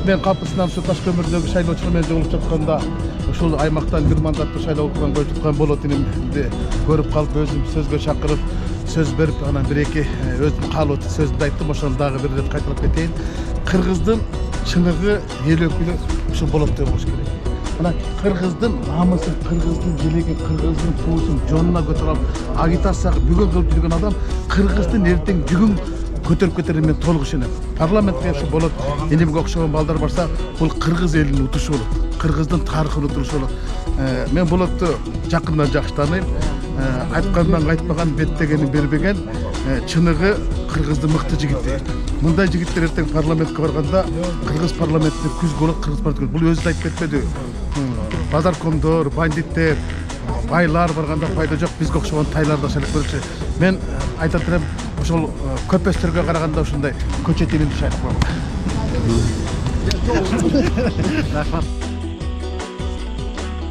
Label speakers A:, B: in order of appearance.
A: мен капысынан ушу таш көмүрдөгү шайлоочулар менен жолугуп жатканда ушул аймактан бир мандаттуу шайлоо окуган коюп жаткан болот инимди көрүп калып өзүм сөзгө чакырып сөз берип анан бир эки өзүм каалоочу сөздү айттым. Ошону дагы бир ирет кайталап кетейин. Кыргыздын чыныгы эл өкүлү ушул болот болуш керек. Мына кыргыздын намысын, кыргыздын желегин, кыргыздын туусун жонуна көтөрүп алып агитацияга бүгүн кылып жүргөн адам кыргыздын эртең жүгүн көтөрүп кетерин мен толук ишенем. Парламентке ушу болот энимге окшогон балдар барса, бул кыргыз элинин утушу болот. Кыргыздын тарыхын утурушу болот. Мен болотту жакындан жакшы тааныйм. Айткандан кайтпаган, беттегенин бербеген, чыныгы кыргыздын мыкты жигити. Мындай жигиттер эртең парламентке барганда кыргыз парламентине күз болот, кыргыз парламент. Бул өзү айтып кетпеди. Базаркомдор, бандиттер, байлар барганда пайда жок, бизге окшогон тайлар да шайлап көрчү. Мен айтат элем, ошол көпөстөргө караганда ушундай көчөт илимди шайлап койгон. Рахмат.